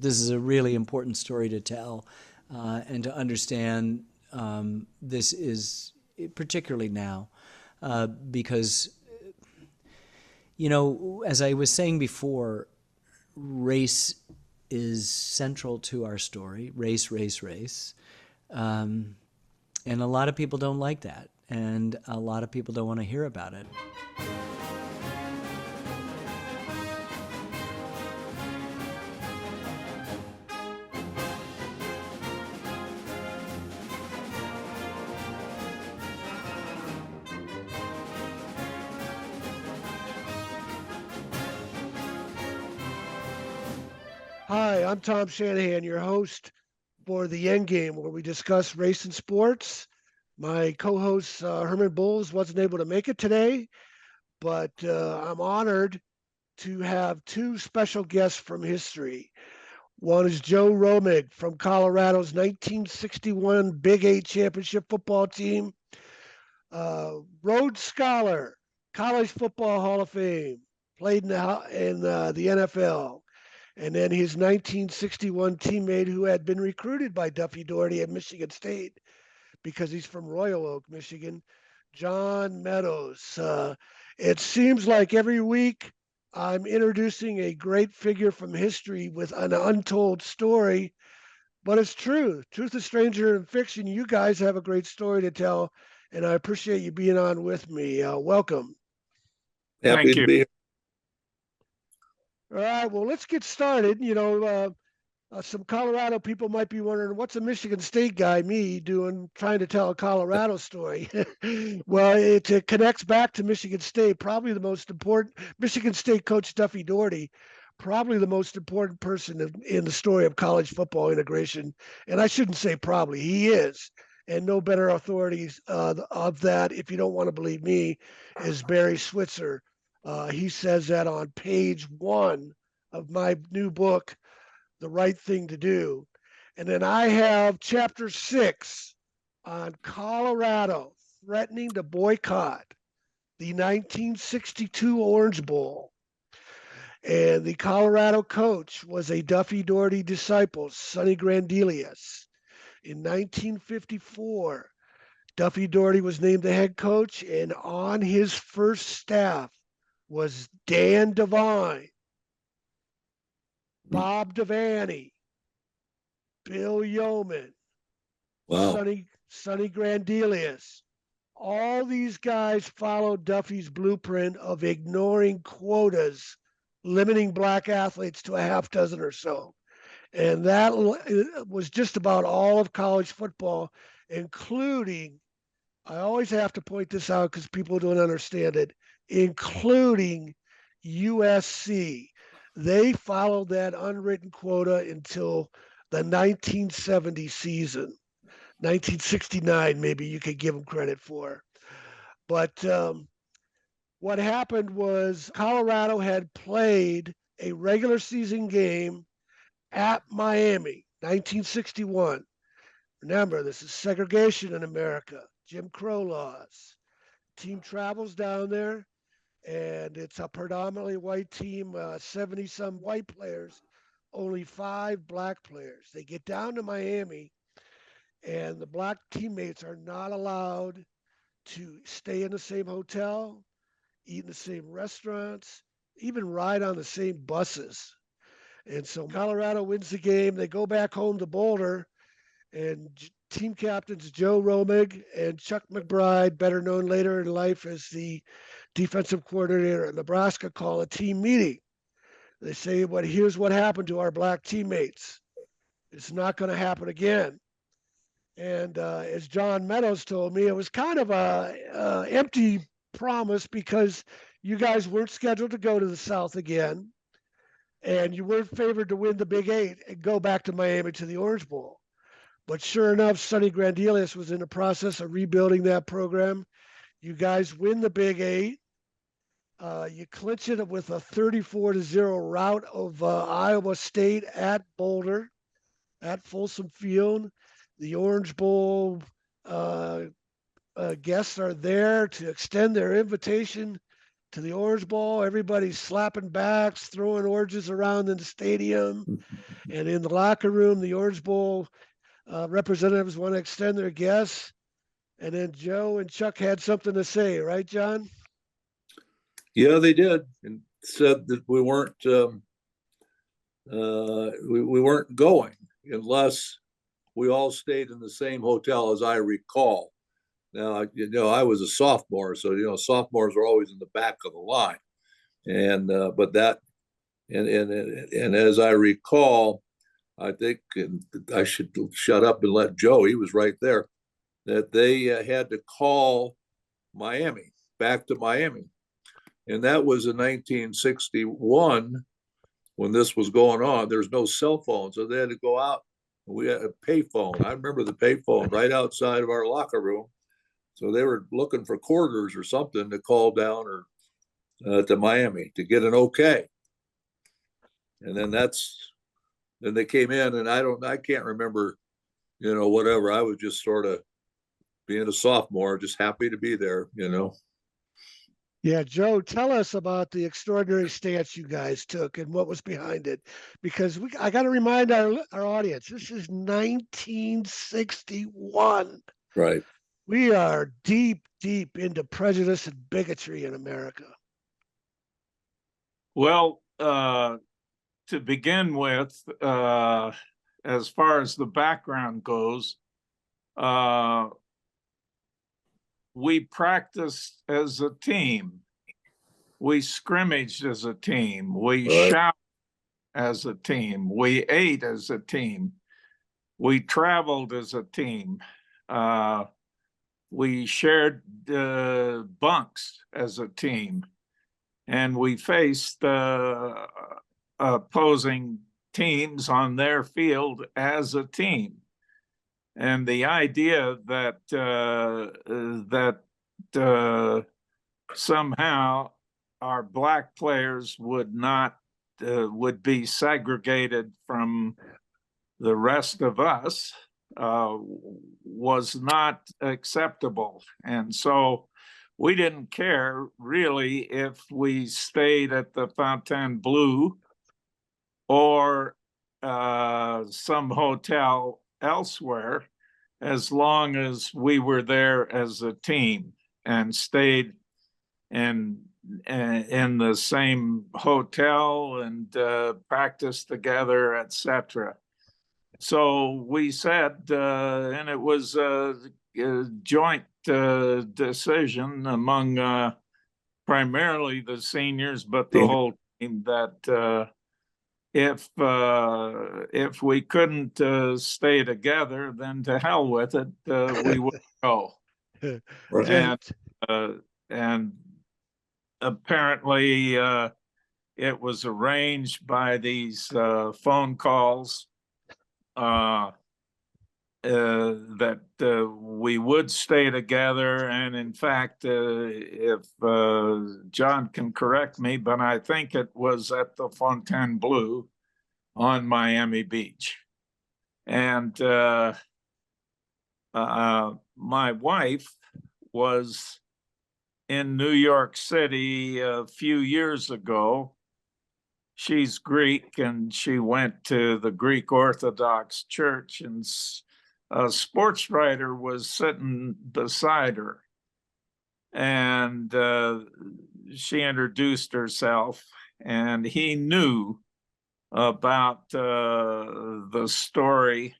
this is a really important story to tell, and to understand this is particularly now, because as I was saying before, race is central to our story. Race, race, race. And a lot of people don't like that. And a lot of people don't want to hear about it. Hi, I'm Tom Shanahan, your host for the Endgame, where we discuss race and sports. My co-host Herman Bulls wasn't able to make it today, but I'm honored to have two special guests from history. One is Joe Romig from Colorado's 1961 Big Eight championship football team, Rhodes Scholar, College Football Hall of Fame, played in the NFL. And then his 1961 teammate who had been recruited by Duffy Daugherty at Michigan State because he's from Royal Oak, Michigan, John Meadows. It seems like every week I'm introducing a great figure from history with an untold story, but it's true. Truth is stranger than fiction. You guys have a great story to tell, and I appreciate you being on with me. Welcome. Happy Thank to you. be here. All right, well, let's get started. Some Colorado people might be wondering, what's a Michigan State guy, me, doing trying to tell a Colorado story? Well, it connects back to Michigan State, probably the most important. Michigan State coach Duffy Daugherty, probably the most important person in the story of college football integration. And I shouldn't say probably, he is. And no better authorities of that, if you don't want to believe me, is Barry Switzer. He says that on page 1 of my new book, The Right Thing to Do. And then I have chapter 6 on Colorado threatening to boycott the 1962 Orange Bowl. And the Colorado coach was a Duffy Daugherty disciple, Sonny Grandelius. In 1954, Duffy Daugherty was named the head coach, and on his first staff was Dan Devine, Bob Devaney, Bill Yeoman, Wow. Sonny Grandelius. All these guys followed Duffy's blueprint of ignoring quotas, limiting black athletes to a half dozen or so. And that was just about all of college football, including, I always have to point this out because people don't understand it, including USC. They followed that unwritten quota until the 1970 season. 1969, maybe you could give them credit for. But what happened was Colorado had played a regular season game at Miami, 1961. Remember, this is segregation in America, Jim Crow laws. Team travels down there, and it's a predominantly white team, 70 some white players, only 5 black players. They get down to Miami, and the black teammates are not allowed to stay in the same hotel, eat in the same restaurants, even ride on the same buses. And so Colorado wins the game. They go back home to Boulder, and team captains Joe Romig and Chuck McBride, better known later in life as the defensive coordinator at Nebraska, call a team meeting. They say, "Well, here's what happened to our black teammates. It's not going to happen again." And as John Meadows told me, it was kind of a empty promise because you guys weren't scheduled to go to the South again, and you weren't favored to win the Big Eight and go back to Miami to the Orange Bowl. But sure enough, Sonny Grandelius was in the process of rebuilding that program. You guys win the Big Eight. You clinch it with a 34-0 rout of Iowa State at Boulder, at Folsom Field. The Orange Bowl guests are there to extend their invitation to the Orange Bowl. Everybody's slapping backs, throwing oranges around in the stadium. And in the locker room, the Orange Bowl representatives want to extend their guests. And then Joe and Chuck had something to say, right, John? Yeah, they did, and said that we weren't we weren't going unless we all stayed in the same hotel, as I recall. Now, I was a sophomore, so sophomores are always in the back of the line, and but that, and as I recall, I think, and I should shut up and let Joe. He was right there. That they had to call Miami back to Miami, and that was in 1961 when this was going on. There's no cell phone, so they had to go out. We had a payphone. I remember the payphone right outside of our locker room. So they were looking for quarters or something to call down or to Miami to get an okay. And then they came in, and I can't remember, whatever. I was just sort of being a sophomore, just happy to be there. Yeah, Joe, tell us about the extraordinary stance you guys took and what was behind it, because I got to remind our audience, this is 1961. Right. We are deep, deep into prejudice and bigotry in America. Well, to begin with, as far as the background goes, we practiced as a team. We scrimmaged as a team. We shouted as a team. We ate as a team. We traveled as a team. We shared bunks as a team. And we faced opposing teams on their field as a team. And the idea that somehow our black players would be segregated from the rest of us was not acceptable. And so we didn't care really if we stayed at the Fontainebleau or some hotel elsewhere, as long as we were there as a team and stayed in the same hotel and practiced together, etc. So we said, and it was a joint decision among primarily the seniors, but the whole team, that if we couldn't stay together, then to hell with it, we would go. And apparently it was arranged by these phone calls that we would stay together. And in fact, if John can correct me, but I think it was at the Fontainebleau on Miami Beach. And my wife was in New York City a few years ago. She's Greek, and she went to the Greek Orthodox Church, and a sports writer was sitting beside her. And she introduced herself, and he knew about the story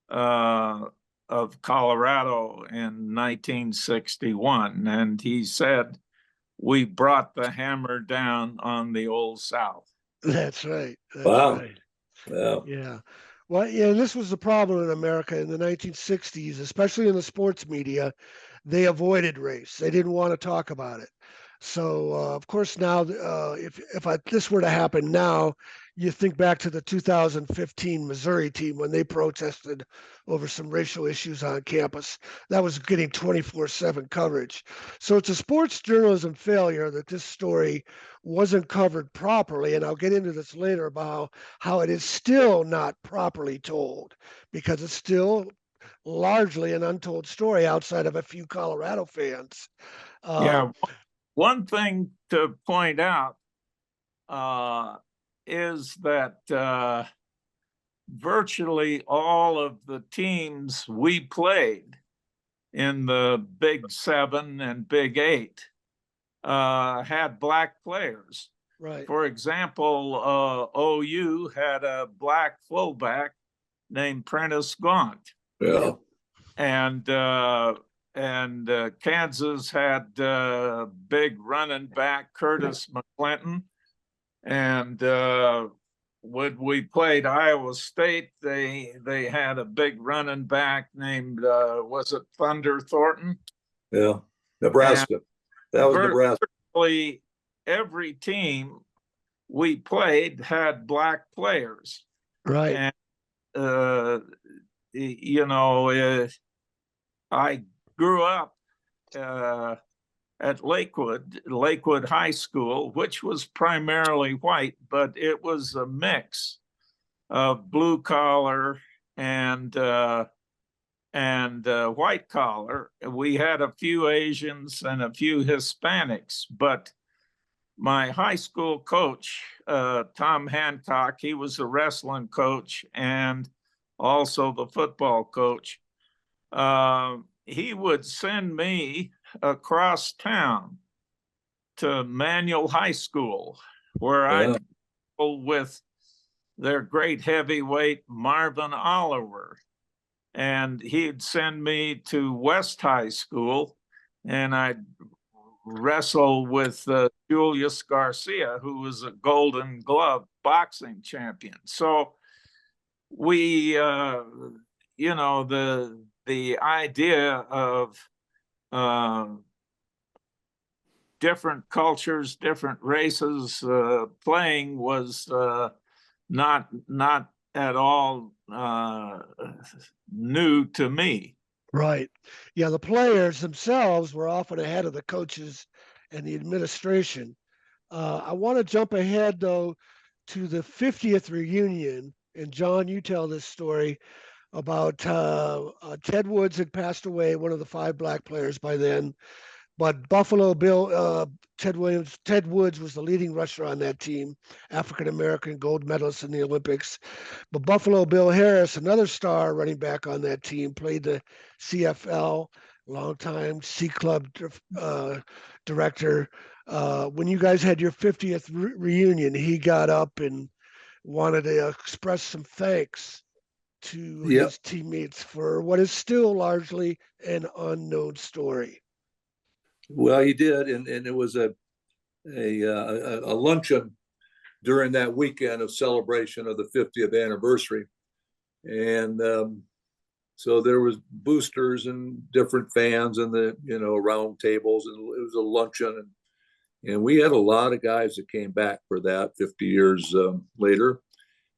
of Colorado in 1961. And he said, "We brought the hammer down on the Old South." That's right. That's Wow. right. Wow. Yeah. Well, yeah, and this was the problem in America in the 1960s, especially in the sports media. They avoided race. They didn't want to talk about it. So, of course, now, if this were to happen now, you think back to the 2015 Missouri team when they protested over some racial issues on campus. That was getting 24/7 coverage. So it's a sports journalism failure that this story wasn't covered properly. And I'll get into this later about how it is still not properly told, because it's still largely an untold story outside of a few Colorado fans. Yeah, one thing to point out is that virtually all of the teams we played in the Big Seven and Big Eight had black players. Right. For example, OU had a black fullback named Prentice Gaunt, Yeah. and Kansas had big running back Curtis McClinton, and when we played Iowa State, they had a big running back named was it Thunder Thornton? Yeah. Nebraska. That was Nebraska. Virtually every team we played had black players. Right. And I grew up at Lakewood High School, which was primarily white, but it was a mix of blue collar and white collar. We had a few Asians and a few Hispanics, but my high school coach, Tom Hancock, he was the wrestling coach and also the football coach. He would send me across town to Manual High School, where I with their great heavyweight Marvin Oliver. And he'd send me to West High School, and I'd wrestle with Julius Garcia, who was a Golden Glove boxing champion. So we, the idea of different cultures, different races playing was not at all new to me. Right. Yeah, the players themselves were often ahead of the coaches and the administration. I want to jump ahead, though, to the 50th reunion. And John, you tell this story about Ted Woods had passed away, one of the 5 black players by then. But Buffalo Bill, Ted Woods was the leading rusher on that team, African-American gold medalist in the Olympics. But Buffalo Bill Harris, another star running back on that team, played the CFL, longtime C Club director. When you guys had your 50th reunion, he got up and wanted to express some thanks to his teammates for what is still largely an unknown story. Well, he did, and it was a luncheon during that weekend of celebration of the 50th anniversary, and so there was boosters and different fans and the round tables, and it was a luncheon, and we had a lot of guys that came back for that 50 years later,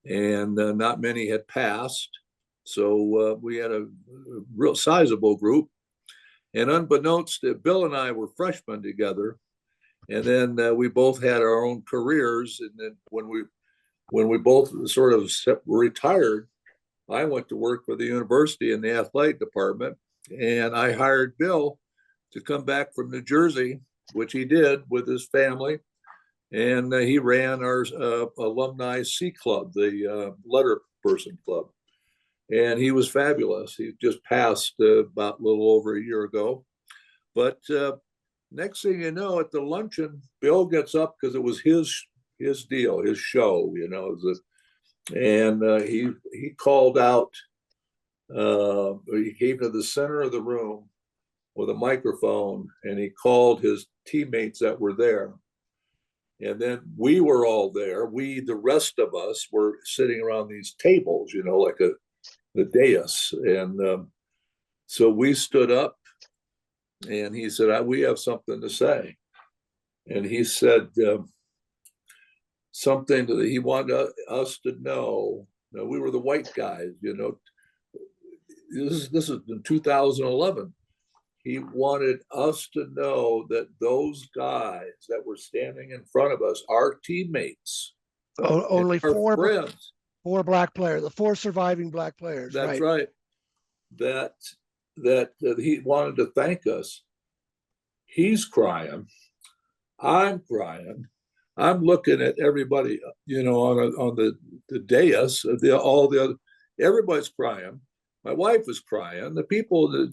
and not many had passed, so we had a real sizable group. And unbeknownst to Bill and I were freshmen together, and then we both had our own careers. And then when we both sort of retired, I went to work for the university in the athletic department, and I hired Bill to come back from New Jersey, which he did with his family, and he ran our alumni C Club, the letter person club. And he was fabulous. He just passed about a little over a year ago. But next thing you know, at the luncheon, Bill gets up because it was his deal, his show, and he called out. He came to the center of the room with a microphone, and he called his teammates that were there. And then we were all there. The rest of us, were sitting around these tables, like the dais, and so we stood up, and he said, "We have something to say," and he said something that he wanted us to know. We were the white guys, This is in 2011. He wanted us to know that those guys that were standing in front of us, our teammates, only our friends. 4 black players, the 4 surviving black players. That's right. That he wanted to thank us. He's crying. I'm crying. I'm looking at everybody, on the dais, all the other, everybody's crying. My wife is crying. The people,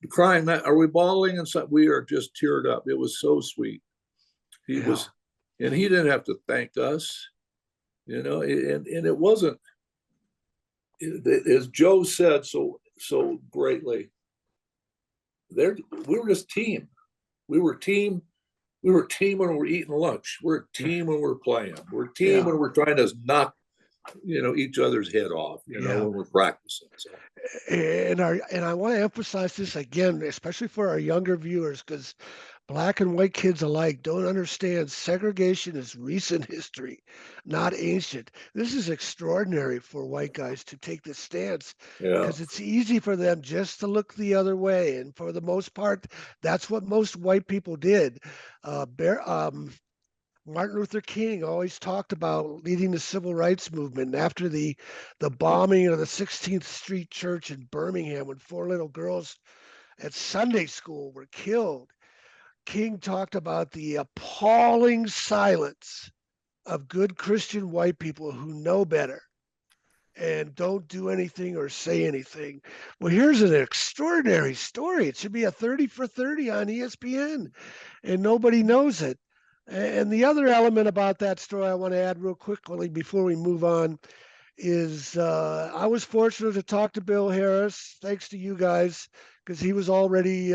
crying. Are we bawling? And so we are just teared up. It was so sweet. He Yeah. was, and he didn't have to thank us, and it wasn't, as Joe said so greatly. There, we were just team. We were team. We were team when we're eating lunch. We're a team when we're playing. We're a team Yeah. when we're trying to knock, each other's head off. Yeah. When we're practicing. So. And I want to emphasize this again, especially for our younger viewers, because Black and white kids alike don't understand segregation is recent history, not ancient. This is extraordinary for white guys to take this stance Yeah. because it's easy for them just to look the other way. And for the most part, that's what most white people did. Martin Luther King always talked about leading the civil rights movement. And after the bombing of the 16th Street Church in Birmingham, when 4 little girls at Sunday school were killed, King talked about the appalling silence of good Christian white people who know better and don't do anything or say anything. Well, here's an extraordinary story. It should be a 30 for 30 on ESPN, and nobody knows it. And the other element about that story I want to add real quickly before we move on is I was fortunate to talk to Bill Harris, thanks to you guys, because he was already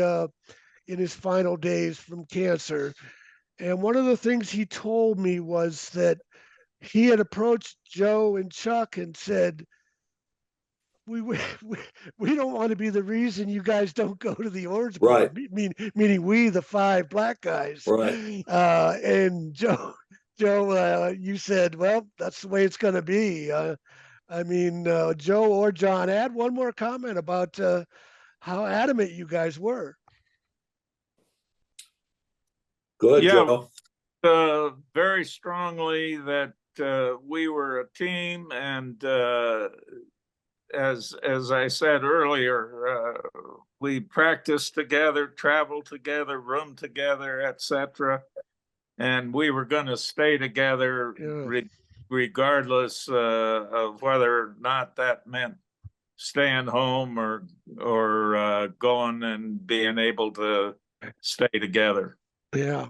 in his final days from cancer. And one of the things he told me was that he had approached Joe and Chuck and said, we don't want to be the reason you guys don't go to the Orange Bowl. Right. Meaning we, the 5 black guys. Right. And Joe, you said, well, that's the way it's going to be. Joe or John, add one more comment about how adamant you guys were. Go ahead, Yeah. Joe. Very strongly that we were a team, and as I said earlier, we practiced together, traveled together, roomed together, etc. And we were going to stay together regardless of whether or not that meant staying home or going and being able to stay together. Yeah.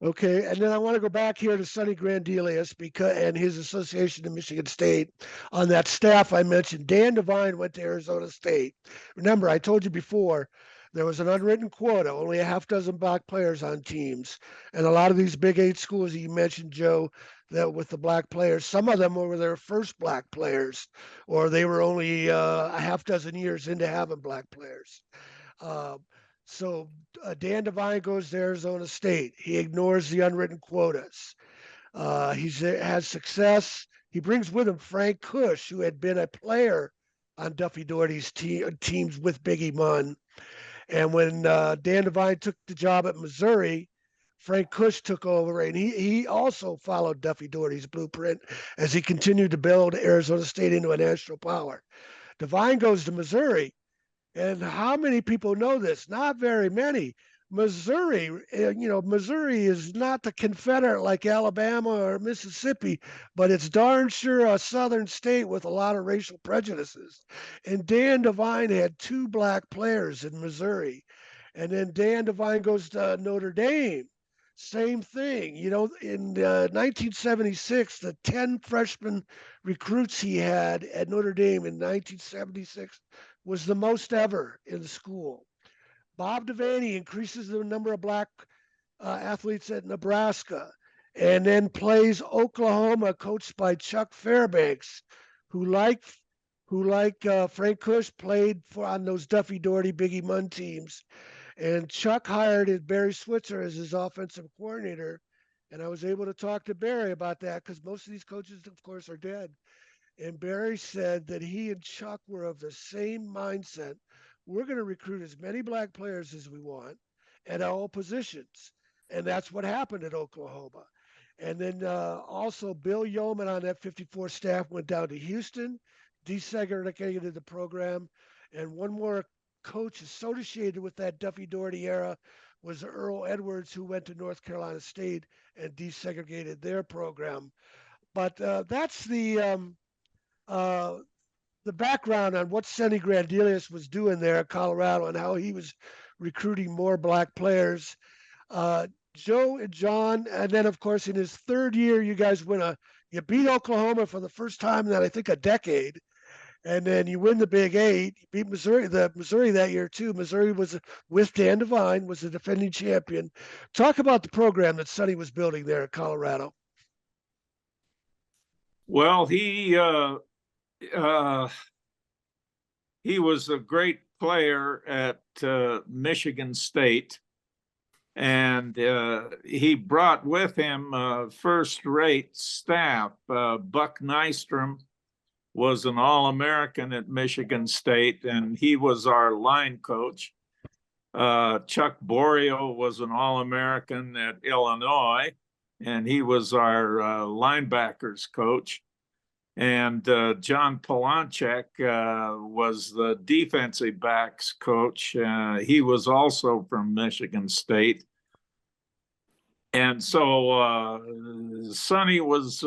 Okay, and then I want to go back here to Sonny Grandelius and his association to Michigan State. On that staff I mentioned, Dan Devine went to Arizona State. Remember, I told you before, there was an unwritten quota, only a half dozen black players on teams. And a lot of these Big 8 schools that you mentioned, Joe, that with the black players, some of them were their first black players, or they were only a half dozen years into having black players. So Dan Devine goes to Arizona State. He ignores the unwritten quotas. He has success. He brings with him Frank Kush, who had been a player on Duffy Daugherty's teams with Biggie Munn. And when Dan Devine took the job at Missouri, Frank Kush took over, and he also followed Duffy Daugherty's blueprint as he continued to build Arizona State into a national power. Devine goes to Missouri. And how many people know this? Not very many. Missouri is not the Confederate like Alabama or Mississippi, but it's darn sure a southern state with a lot of racial prejudices. And Dan Devine had 2 black players in Missouri. And then Dan Devine goes to Notre Dame. Same thing. In 1976, the 10 freshman recruits he had at Notre Dame in 1976 was the most ever in the school. Bob Devaney increases the number of black athletes at Nebraska, and then plays Oklahoma, coached by Chuck Fairbanks, who like Frank Kush played on those Duffy Daugherty, Biggie Munn teams. And Chuck hired Barry Switzer as his offensive coordinator. And I was able to talk to Barry about that because most of these coaches, of course, are dead. And Barry said that he and Chuck were of the same mindset. We're going to recruit as many black players as we want at all positions. And that's what happened at Oklahoma. And then also Bill Yeoman on that 54 staff went down to Houston, desegregated the program. And one more coach associated with that Duffy Daugherty era was Earl Edwards, who went to North Carolina State and desegregated their program. But that's the background on what Sonny Grandelius was doing there at Colorado and how he was recruiting more black players. Joe and John, and then of course in his third year, you guys you beat Oklahoma for the first time in I think a decade, and then you win the Big Eight. You beat Missouri that year too. Missouri was with Dan Devine, was the defending champion. Talk about the program that Sonny was building there at Colorado. Well, he was a great player at Michigan State, and he brought with him a first-rate staff. Buck Nystrom was an All-American at Michigan State, and he was our line coach. Chuck Borio was an All-American at Illinois, and he was our linebackers coach. And John Polanchek was the defensive backs coach. He was also from Michigan State. And so Sonny was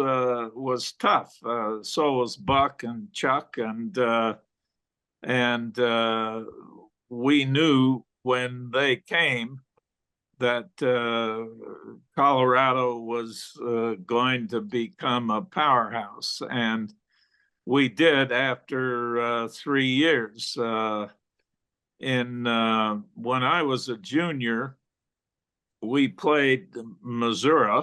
tough. So was Buck and Chuck, and we knew when they came that Colorado was going to become a powerhouse, and we did after 3 years. When I was a junior, we played Missouri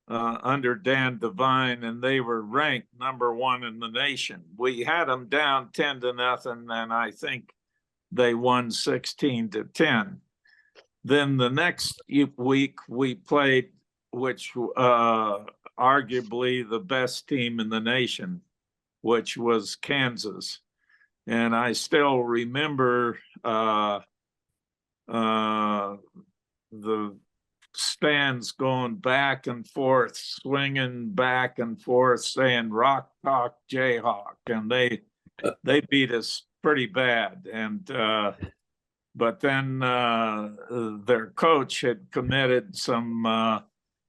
under Dan Devine, and they were ranked #1 in the nation. We had them down 10-0, and I think they won 16-10. Then the next week we played, which arguably the best team in the nation, which was Kansas. And I still remember the stands going back and forth, swinging back and forth, saying "Rock Talk Jayhawk," and they beat us pretty bad. And but then their coach had committed some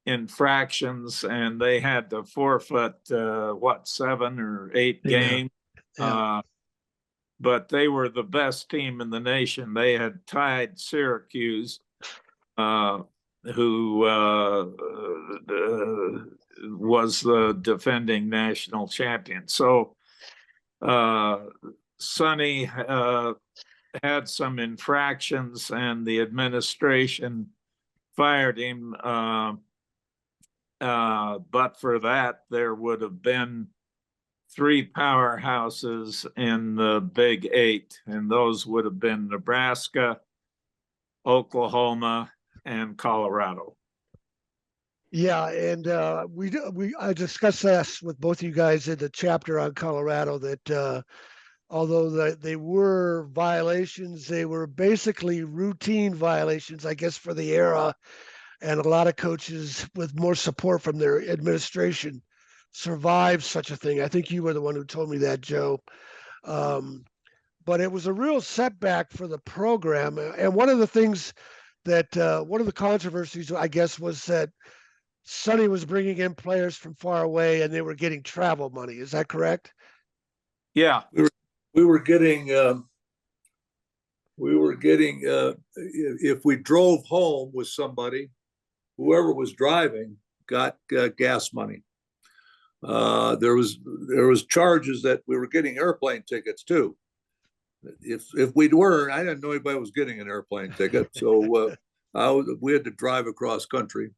infractions, and they had to forfeit 7 or 8 games. Yeah. But they were the best team in the nation. They had tied Syracuse, who was the defending national champion. So Sonny had some infractions, and the administration fired him. But for that, there would have been 3 powerhouses in the Big Eight, and those would have been Nebraska, Oklahoma, and Colorado. Yeah, and I discussed this with both of you guys in the chapter on Colorado that although they were violations, they were basically routine violations, I guess, for the era, and a lot of coaches with more support from their administration survived such a thing. I think you were the one who told me that, Joe. But it was a real setback for the program, and one of the things that one of the controversies, I guess, was that Sonny was bringing in players from far away, and they were getting travel money. Is that correct? Yeah, we were getting if we drove home with somebody, whoever was driving got gas money. There was charges that we were getting airplane tickets too. If we weren't, I didn't know anybody was getting an airplane ticket, so we had to drive across country.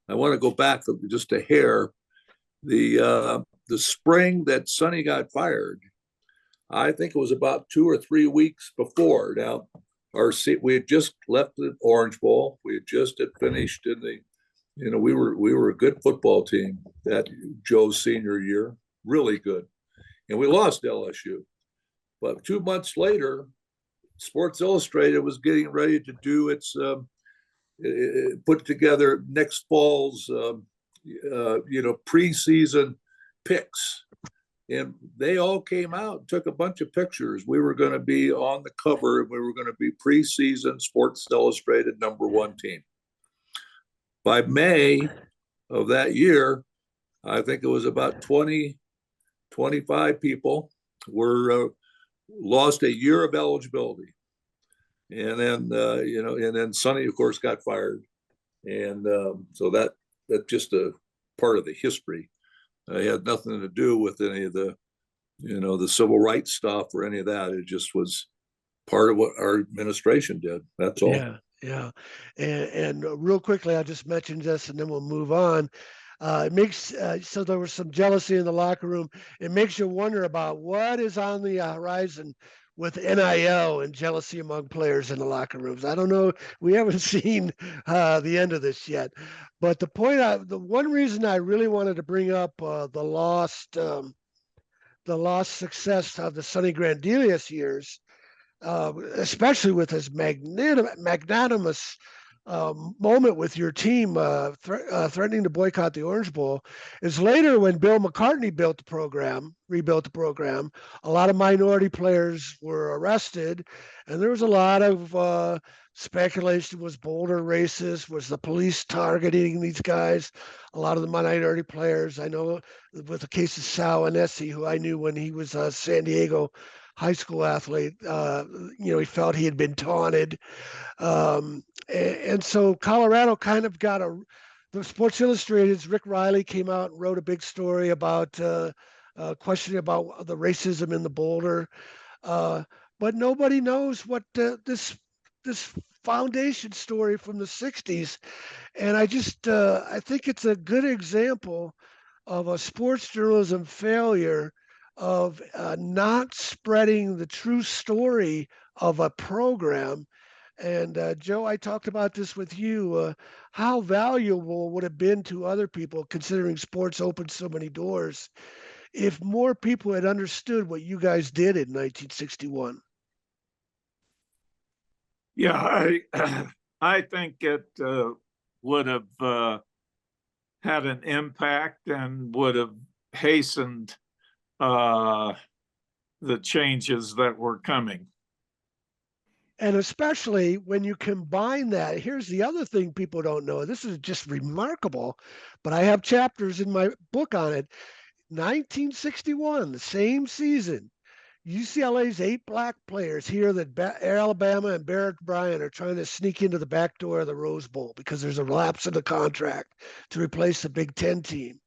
I want to go back just a hair. The spring that Sonny got fired, I think it was about 2 or 3 weeks before. Now, we had just left the Orange Bowl. We had just finished in the, we were a good football team that Joe's senior year, really good, and we lost LSU. But 2 months later, Sports Illustrated was getting ready to do its put together next fall's preseason picks. and they all came out and took a bunch of pictures. We were going to be on the cover, and we were going to be preseason Sports Illustrated #1 team. By May of that year, I think it was about 20, 25 people were lost a year of eligibility. And then, and then Sonny, of course, got fired. And so that's just a part of the history. It had nothing to do with any of the, the civil rights stuff or any of that. It just was part of what our administration did. That's all. Yeah, yeah. And real quickly, I'll just mention this and then we'll move on. It makes so there was some jealousy in the locker room. It makes you wonder about what is on the horizon with NIL and jealousy among players in the locker rooms. I don't know. We haven't seen the end of this yet. But the one reason I really wanted to bring up the lost success of the Sonny Grandelius years, especially with his magnanimous moment with your team threatening to boycott the Orange Bowl, is later when Bill McCartney rebuilt the program, a lot of minority players were arrested, and there was a lot of speculation. Was Boulder racist? Was the police targeting these guys? A lot of the minority players, I know with the case of Sal Anesi, who I knew when he was a San Diego high school athlete, he felt he had been taunted. And so Colorado kind of got the Sports Illustrated's Rick Riley came out and wrote a big story about questioning about the racism in the Boulder. But nobody knows what this foundation story from the 60s. And I think it's a good example of a sports journalism failure of not spreading the true story of a program. And Joe, I talked about this with you. How valuable would it have been to other people, considering sports opened so many doors, if more people had understood what you guys did in 1961? Yeah, I think it would have had an impact and would have hastened the changes that were coming. And especially when you combine that, here's the other thing people don't know. This is just remarkable, but I have chapters in my book on it. 1961, the same season, UCLA's 8 black players hear that Alabama and Barrett Bryant are trying to sneak into the back door of the Rose Bowl because there's a lapse in the contract to replace the Big Ten team.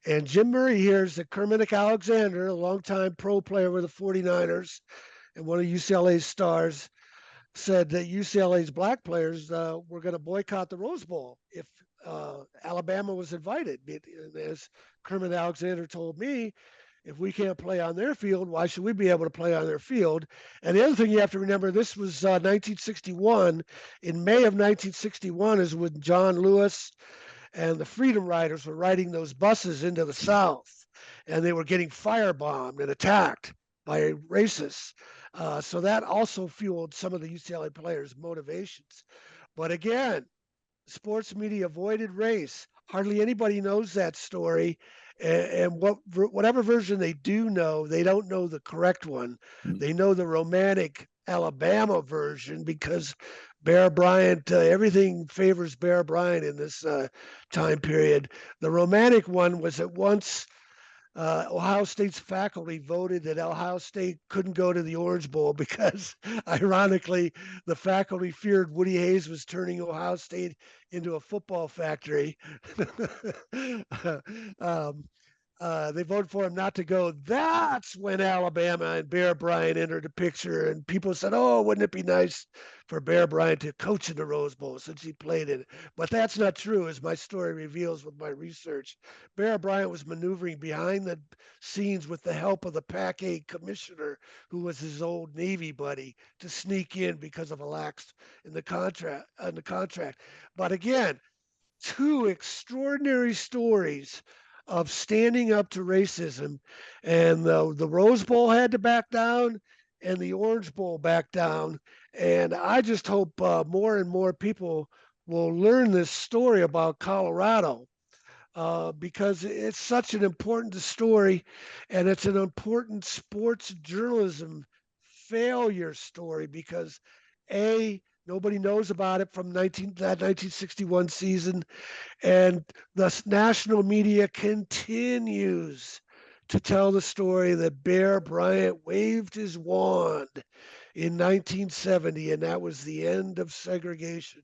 And Jim Murray hears that Kermit Alexander, a longtime pro player with the 49ers and one of UCLA's stars, said that UCLA's black players were going to boycott the Rose Bowl if Alabama was invited. And as Kermit Alexander told me, if we can't play on their field, why should we be able to play on their field? And the other thing you have to remember, this was 1961. In May of 1961 is when John Lewis and the Freedom Riders were riding those buses into the South, and they were getting firebombed and attacked by racists. So that also fueled some of the UCLA players' motivations. But again, sports media avoided race. Hardly anybody knows that story. And whatever version they do know, they don't know the correct one. They know the romantic Alabama version because Bear Bryant, everything favors Bear Bryant in this time period. The romantic one was that once Ohio State's faculty voted that Ohio State couldn't go to the Orange Bowl because, ironically, the faculty feared Woody Hayes was turning Ohio State into a football factory. They voted for him not to go. That's when Alabama and Bear Bryant entered the picture, and people said, "Oh, wouldn't it be nice for Bear Bryant to coach in the Rose Bowl since he played in it?" But that's not true, as my story reveals with my research. Bear Bryant was maneuvering behind the scenes with the help of the Pac-8 commissioner, who was his old Navy buddy, to sneak in because of a lapse in the contract. But again, 2 extraordinary stories of standing up to racism, and the Rose Bowl had to back down, and the Orange Bowl backed down. And I just hope more and more people will learn this story about Colorado. because it's such an important story, and it's an important sports journalism failure story because nobody knows about it from that 1961 season, and the national media continues to tell the story that Bear Bryant waved his wand in 1970, and that was the end of segregation,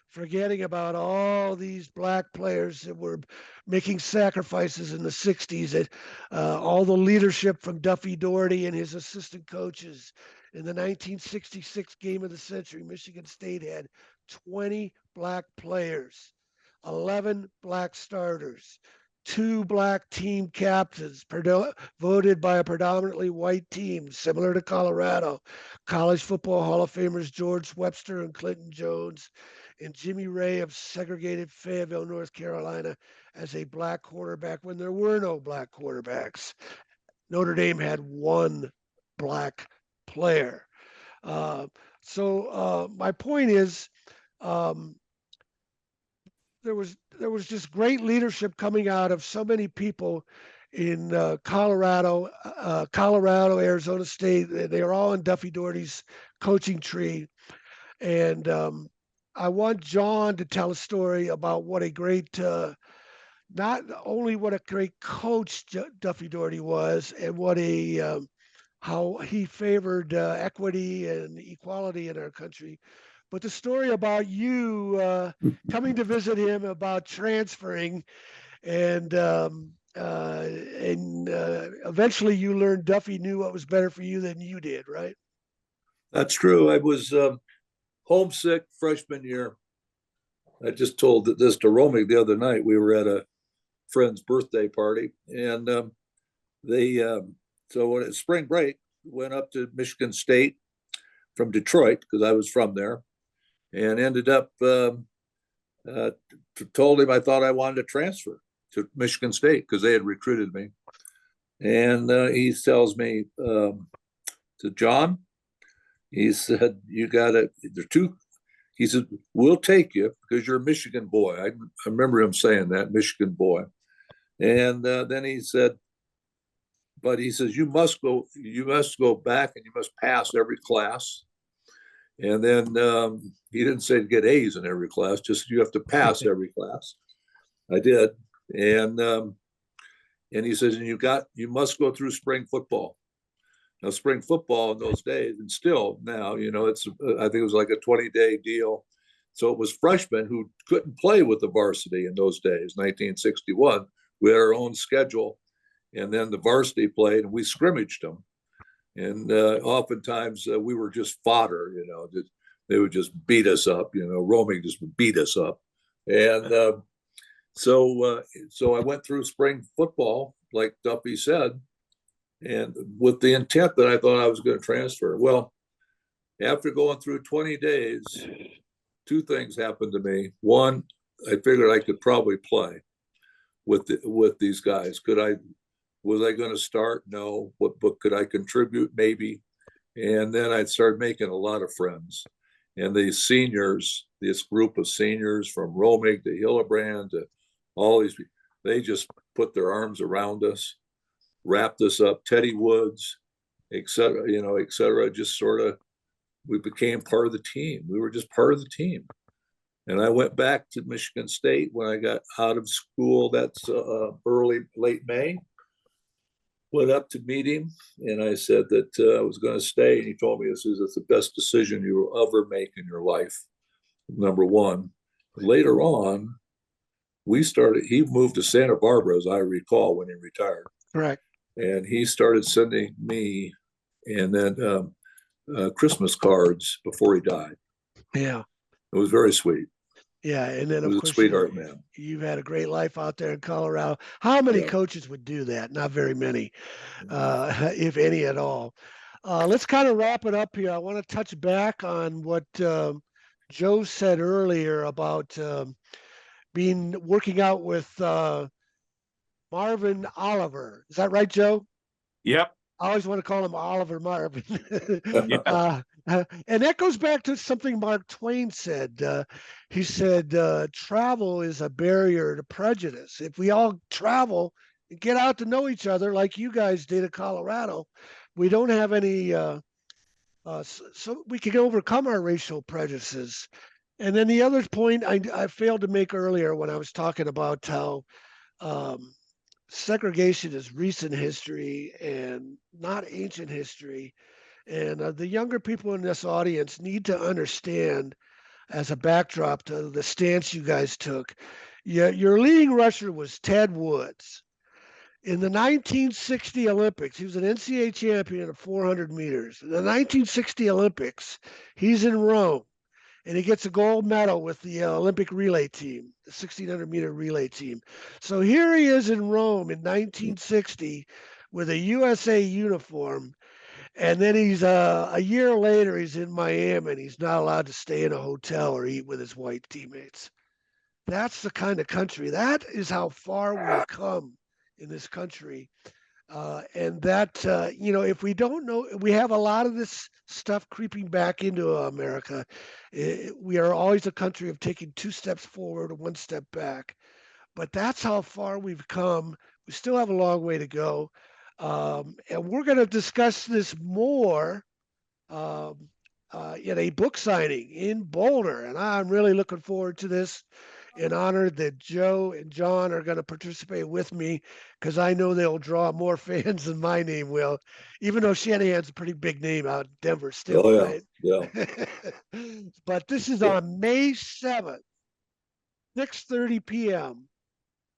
forgetting about all these black players that were making sacrifices in the 60s, and all the leadership from Duffy Daugherty and his assistant coaches. In the 1966 game of the century, Michigan State had 20 black players, 11 black starters, 2 black team captains, voted by a predominantly white team, similar to Colorado. College Football Hall of Famers George Webster and Clinton Jones, and Jimmy Ray of segregated Fayetteville, North Carolina, as a black quarterback when there were no black quarterbacks. Notre Dame had 1 black player. So my point is, there was just great leadership coming out of so many people in Colorado, Arizona State. They are all in Duffy Daugherty's coaching tree, and I want John to tell a story about what a great, not only what a great coach Duffy Daugherty was, and what how he favored equity and equality in our country, but the story about you coming to visit him about transferring, and eventually you learned Duffy knew what was better for you than you did, right? That's true. I was homesick freshman year. I just told this to Romy the other night. We were at a friend's birthday party, and so when it's spring break, went up to Michigan State from Detroit because I was from there, and ended up told him I thought I wanted to transfer to Michigan State because they had recruited me, and he tells me, to John, he said, you got to, there are 2. He said, we'll take you because you're a Michigan boy. I remember him saying that, Michigan boy. And then he said, but he says, you must go back and you must pass every class. And then he didn't say to get A's in every class, just you have to pass every class. I did. And he says, and you must go through spring football. Now, spring football in those days, and still now, it's, I think it was like a 20-day deal. So it was freshmen who couldn't play with the varsity in those days, 1961. We had our own schedule, and then the varsity played, and we scrimmaged them. And oftentimes we were just fodder, they would just beat us up, Romy just beat us up. And so I went through spring football, like Duffy said, and with the intent that I thought I was going to transfer. Well, after going through 20 days, 2 things happened to me. One, I figured I could probably play with these guys. Was I going to start? No. But could I contribute? Maybe. And then I'd start making a lot of friends. And these seniors, this group of seniors from Romig to Hillebrand to all these, they just put their arms around us, wrapped us up. Teddy Woods, et cetera, just sort of, we became part of the team. We were just part of the team. And I went back to Michigan State when I got out of school. That's late May. Went up to meet him, and I said that I was going to stay. And he told me, it's the best decision you will ever make in your life, number one. Later on, he moved to Santa Barbara, as I recall, when he retired. Correct. And he started sending me and then Christmas cards before he died. Yeah. It was very sweet. Yeah, and then He was of course a sweetheart man. You've had a great life out there in Colorado. How many coaches would do that? Not very many, if any at all. Let's kind of wrap it up here. I want to touch back on what Joe said earlier about working out with Marvin Oliver. Is that right, Joe? Yep. I always want to call him Oliver Marvin. Yeah. And that goes back to something Mark Twain said. He said, travel is a barrier to prejudice. If we all travel and get out to know each other like you guys did in Colorado, we don't have any, so we can overcome our racial prejudices. And then the other point I failed to make earlier when I was talking about how um, segregation is recent history and not ancient history. And the younger people in this audience need to understand, as a backdrop to the stance you guys took, your leading rusher was Ted Woods. In the 1960 Olympics, he was an NCAA champion of 400 meters. In the 1960 Olympics, he's in Rome and he gets a gold medal with the Olympic relay team, the 1600-meter relay team. So here he is in Rome in 1960 with a USA uniform. And then he's a year later, he's in Miami and he's not allowed to stay in a hotel or eat with his white teammates. That's the kind of country. That is how far we've come in this country. And that, if we don't know, we have a lot of this stuff creeping back into America. We are always a country of taking 2 steps forward and 1 step back. But that's how far we've come. We still have a long way to go. And we're going to discuss this more in a book signing in Boulder. And I'm really looking forward to this, and honored that Joe and John are going to participate with me, because I know they'll draw more fans than my name will, even though Shanahan's a pretty big name out in Denver still, Oh, yeah, right? yeah. But this is Yeah. on May 7th, 6:30 p.m.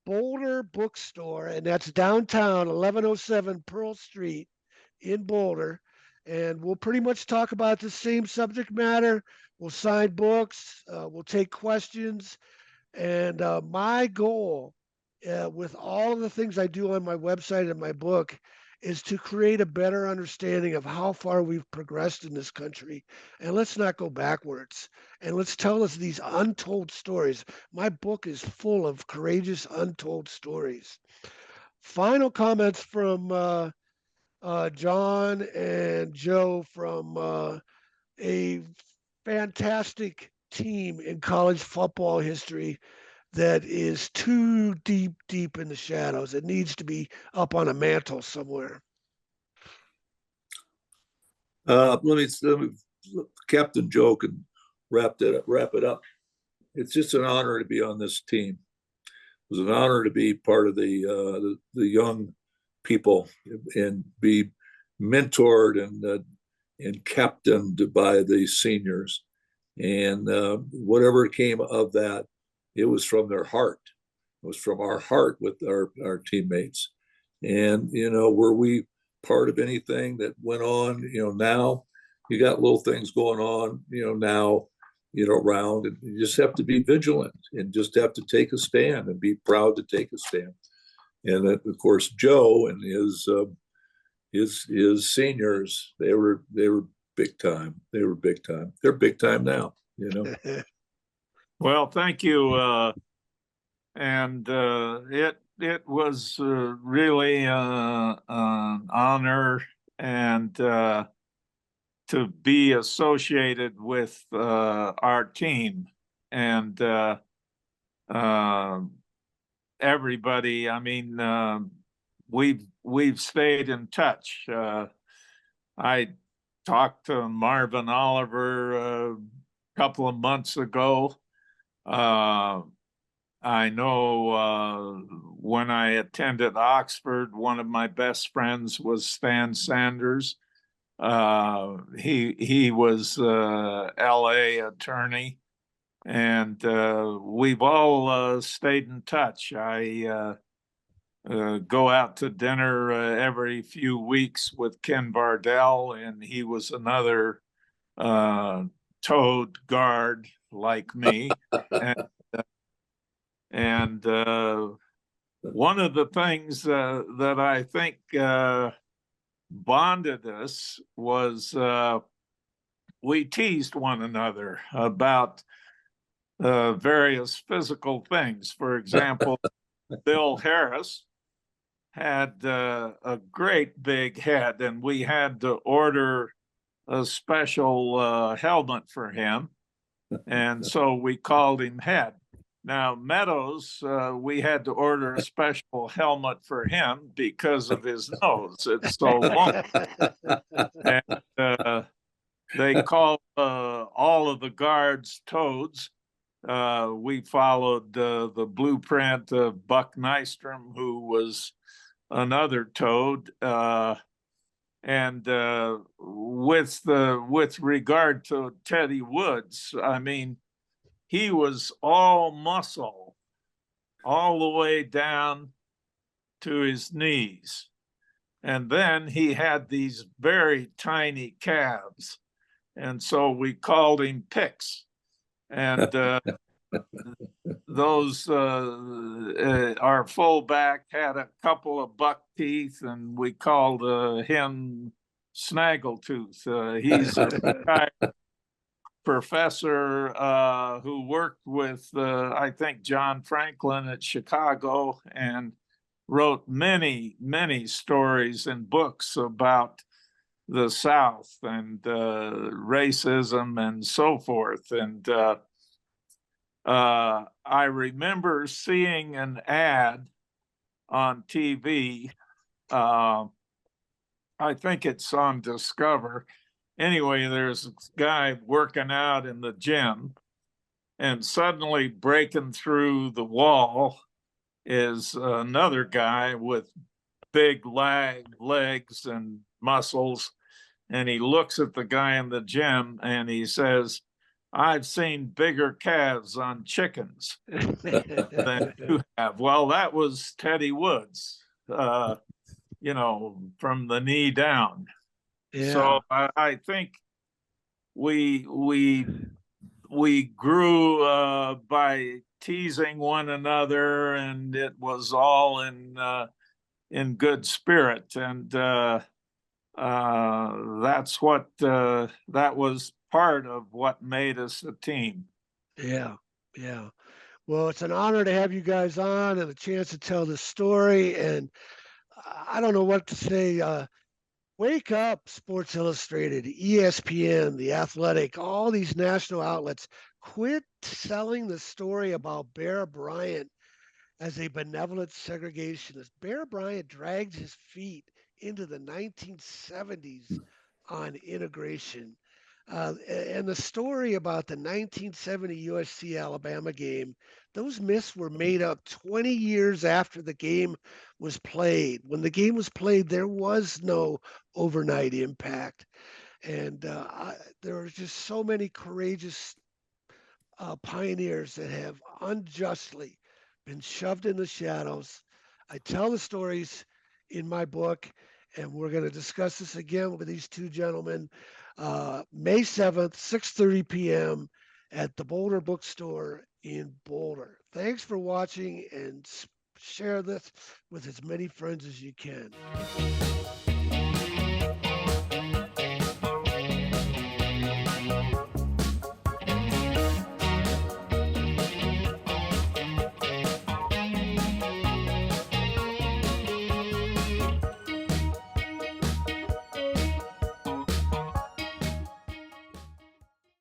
Boulder Bookstore, and that's downtown, 1107 Pearl Street in Boulder. And we'll pretty much talk about the same subject matter. We'll sign books, we'll take questions. And my goal with all of the things I do on my website and my book is to create a better understanding of how far we've progressed in this country. And let's not go backwards. And let's tell us these untold stories. My book is full of courageous, untold stories. Final comments from John and Joe from a fantastic team in college football history that is too deep in the shadows. It needs to be up on a mantle somewhere. Let me Captain Joe can wrap it up. It's just an honor to be on this team. It was an honor to be part of the young people and be mentored and captained by the seniors. And whatever came of that, it was from their heart. It was from our heart with our teammates. And, were we part of anything that went on, now you got little things going on, now, around, and you just have to be vigilant and just have to take a stand and be proud to take a stand. And then, of course, Joe and his seniors, they were big time. They were big time. They're big time now, Well, thank you. And it was really an honor and to be associated with our team and everybody. I mean, we've stayed in touch. I talked to Marvin Oliver a couple of months ago. I know when I attended Oxford, one of my best friends was Stan Sanders. He was LA attorney, and we've all stayed in touch. I go out to dinner every few weeks with Ken Bardell, and he was another toad guard like me. And one of the things that I think bonded us was we teased one another about various physical things. For example, Bill Harris had a great big head, and we had to order a special helmet for him. And so we called him Head. Now, Meadows, we had to order a special helmet for him because of his nose. It's so long. And they called all of the guards Toads. We followed the blueprint of Buck Nystrom, who was another Toad. And with regard to Teddy Woods, I mean, he was all muscle all the way down to his knees. And then he had these very tiny calves. And so we called him Pix. And those, our fullback had a couple of buck teeth, and we called him Snaggletooth. He's a retired professor who worked with, I think, John Franklin at Chicago, and wrote many, many stories and books about the South and racism and so forth. And I remember seeing an ad on TV. I think it's on Discover. Anyway, there's a guy working out in the gym, and suddenly breaking through the wall is another guy with big legs and muscles. And he looks at the guy in the gym and he says, "I've seen bigger calves on chickens than you have." Well, that was Teddy Woods, you know, from the knee down. Yeah. So I think we grew by teasing one another, and it was all in good spirit. And that's what that was part of what made us a team. Yeah. Yeah. Well, it's an honor to have you guys on and a chance to tell this story. And I don't know what to say. Wake up, Sports Illustrated, ESPN, The Athletic, all these national outlets. Quit selling the story about Bear Bryant as a benevolent segregationist. Bear Bryant dragged his feet into the 1970s on integration. And the story about the 1970 USC Alabama game, those myths were made up 20 years after the game was played. When the game was played, there was no overnight impact. And there are just so many courageous pioneers that have unjustly been shoved in the shadows. I tell the stories in my book, and we're going to discuss this again with these two gentlemen. May 7th, 6:30 p.m. at the Boulder Bookstore in Boulder. Thanks for watching, and share this with as many friends as you can.